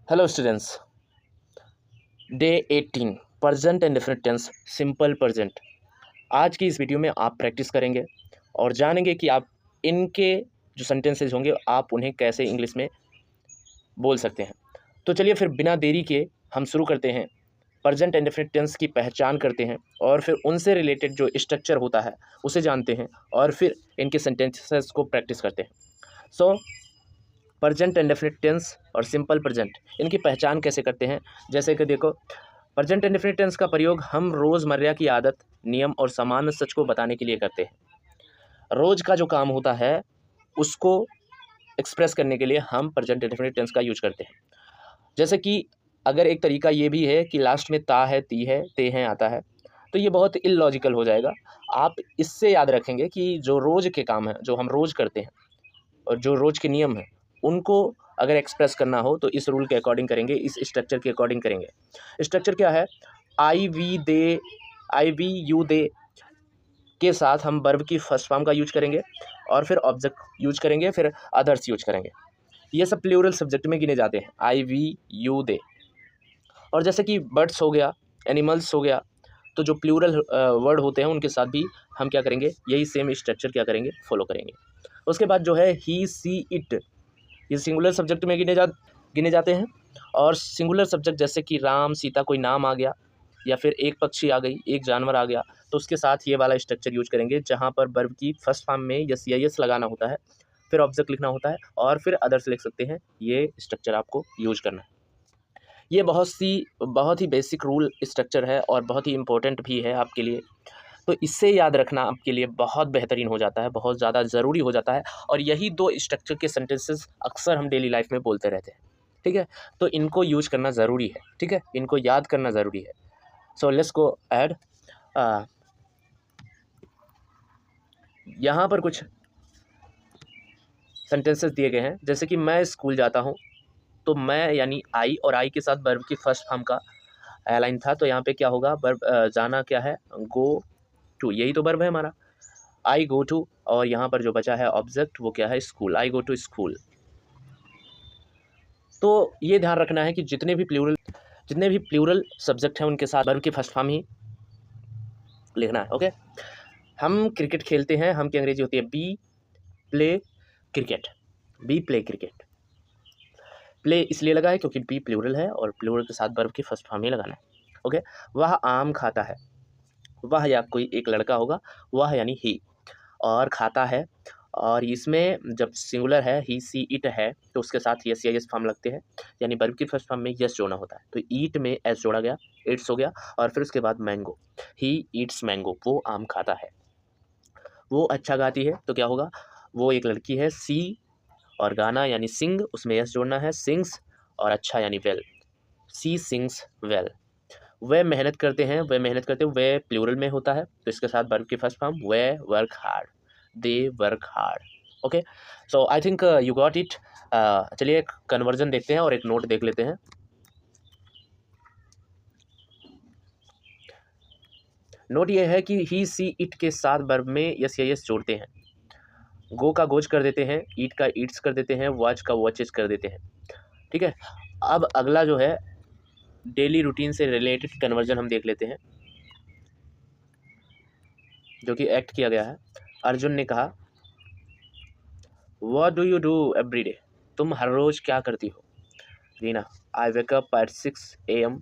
Hello students, day 18 present indefinite tense simple present. आज की इस वीडियो में आप प्रैक्टिस करेंगे और जानेंगे कि आप इनके जो सेंटेंसेज होंगे आप उन्हें कैसे इंग्लिश में बोल सकते हैं। तो चलिए फिर बिना देरी के हम शुरू करते हैं। प्रेजेंट एंड डेफिनेट टेंस की पहचान करते हैं और फिर उनसे रिलेटेड जो स्ट्रक्चर होता है उसे जानते हैं और फिर इनके सेंटेंसेस को प्रैक्टिस करते हैं। So present indefinite tense और सिंपल प्रेजेंट, इनकी पहचान कैसे करते हैं। जैसे कि देखो, प्रेजेंट एंड डेफिनेट टेंस का प्रयोग हम रोज़मर्रा की आदत, नियम और सामान्य सच को बताने के लिए करते हैं। रोज का जो काम होता है उसको एक्सप्रेस करने के लिए हम प्रेजेंट एंड डेफिनेट टेंस का यूज करते हैं। जैसे कि अगर एक तरीका ये भी है कि लास्ट में ता है, ती है, ते हैं आता है, तो ये बहुत इलॉजिकल हो जाएगा। आप इससे याद रखेंगे कि जो रोज़ के काम हैं, जो हम रोज़ करते हैं और जो रोज़ के नियम हैं, उनको अगर एक्सप्रेस करना हो तो इस रूल के अकॉर्डिंग करेंगे, इस स्ट्रक्चर के अकॉर्डिंग करेंगे। स्ट्रक्चर क्या है? I we they, I we you they के साथ हम वर्ब की फर्स्ट फॉर्म का यूज करेंगे और फिर ऑब्जेक्ट यूज करेंगे, फिर अदर्स यूज करेंगे। ये सब प्लूरल सब्जेक्ट में गिने जाते हैं, आई वी यू दे। और जैसे कि बर्ड्स हो गया, एनिमल्स हो गया, तो जो प्लूरल वर्ड होते हैं उनके साथ भी हम क्या करेंगे, यही सेम स्ट्रक्चर क्या करेंगे, फॉलो करेंगे। उसके बाद जो है ही, सी, इट, ये सिंगुलर सब्जेक्ट में गिने जाते हैं। और सिंगुलर सब्जेक्ट जैसे कि राम, सीता, कोई नाम आ गया या फिर एक पक्षी आ गई, एक जानवर आ गया, तो उसके साथ ये वाला स्ट्रक्चर यूज करेंगे जहाँ पर वर्ब की फर्स्ट फॉर्म में यस या यस लगाना होता है, फिर ऑब्जेक्ट लिखना होता है और फिर अदर्स लिख सकते हैं। ये स्ट्रक्चर आपको यूज करना है। ये बहुत ही बेसिक रूल स्ट्रक्चर है और बहुत ही इंपॉर्टेंट भी है आपके लिए। तो इससे याद रखना आपके लिए बहुत बेहतरीन हो जाता है, बहुत ज़्यादा ज़रूरी हो जाता है। और यही दो स्ट्रक्चर के सेंटेंसेस अक्सर हम डेली लाइफ में बोलते रहते हैं, ठीक है। तो इनको यूज करना ज़रूरी है, ठीक है, इनको याद करना ज़रूरी है। So let's go add. यहाँ पर कुछ सेंटेंसेस दिए गए हैं, जैसे कि मैं स्कूल जाता हूँ, तो मैं यानी आई, और आई के साथ वर्ब की फर्स्ट फॉर्म का लाइन था, तो यहाँ पे क्या होगा, वर्ब जाना क्या है, गो टू, यही तो वर्ब है हमारा, आई गो टू। और यहाँ पर जो बचा है ऑब्जेक्ट वो क्या है, school, I go to school. तो ये ध्यान रखना है कि जितने भी प्लूरल सब्जेक्ट हैं उनके साथ वर्ब की फर्स्ट फॉर्म ही लिखना है, ओके। हम क्रिकेट खेलते हैं, हम की अंग्रेजी होती है we play cricket, we play cricket. Play इसलिए लगा है क्योंकि बी प्लूरल है और प्लूरल के साथ वर्ब की फर्स्ट फॉर्म ही लगाना है, ओके। वह आम खाता है, वह या कोई एक लड़का होगा, वह यानी ही, और खाता है। और इसमें जब सिंगुलर है, ही, सी, इट है, तो उसके साथ यस या यस फॉर्म लगते हैं, यानी वर्ब की फर्स्ट फॉर्म में यस जोड़ना होता है। तो ईट में एस जोड़ा गया, इट्स हो गया, और फिर उसके बाद मैंगो, ही ईट्स मैंगो, वो आम खाता है। वो अच्छा गाती है, तो क्या होगा, वो एक लड़की है, सी, और गाना यानी सिंग, उसमें यस जोड़ना है, सिंग्स, और अच्छा यानी वेल, सी सिंग्स वेल। वे मेहनत करते हैं, वे मेहनत करते हैं, वे प्लूरल में होता है, तो इसके साथ वर्ब की first form, way work hard, they work hard, okay. So I think you got it. चलिए एक कन्वर्जन देखते हैं और एक नोट देख लेते हैं। नोट ये है कि ही, सी, इट के साथ वर्ब में यस या यस जोड़ते हैं, गो का गोज कर देते हैं, ईट का ईट्स कर देते हैं, वॉच का वॉचेस कर देते हैं, ठीक है। अब अगला जो है डेली रूटीन से रिलेटेड कन्वर्जन हम देख लेते हैं, जो कि एक्ट किया गया है। अर्जुन ने कहा, What do you do every day? तुम हर रोज़ क्या करती हो? Reena, I wake up at 6 AM,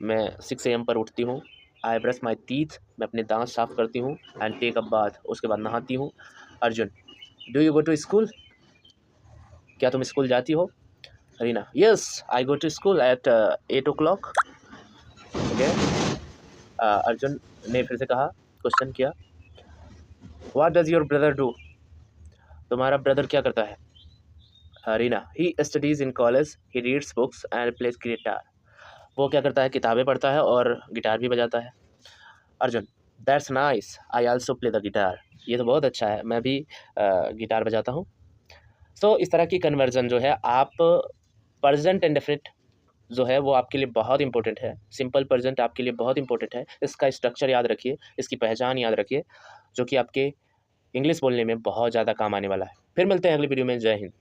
मैं 6 AM पर उठती हूँ। I brush my teeth, मैं अपने दांत साफ करती हूँ। And take a bath, उसके बाद नहाती हूँ। Arjun, Do you go to school? क्या तुम स्कूल जाती हो? Reena, Yes, I go to school at 8 o'clock. Okay. Arjun ने फिर से कहा, क्वेश्चन किया, What does your brother do? तुम्हारा ब्रदर क्या करता है? Reena, he studies in college, he reads books and plays guitar, वो क्या करता है, किताबें पढ़ता है और गिटार भी बजाता है। Arjun, that's nice, I also play the guitar, ये तो बहुत अच्छा है, मैं भी गिटार बजाता हूँ। सो इस तरह की कन्वर्जन जो है आप प्रेजेंट एंड डेफिनेट जो है वो आपके लिए बहुत इंपॉर्टेंट है, सिंपल प्रेजेंट आपके लिए बहुत इंपॉर्टेंट है। इसका स्ट्रक्चर याद रखिए, इसकी पहचान याद रखिए, जो कि आपके इंग्लिश बोलने में बहुत ज़्यादा काम आने वाला है। फिर मिलते हैं अगली वीडियो में। जय हिंद।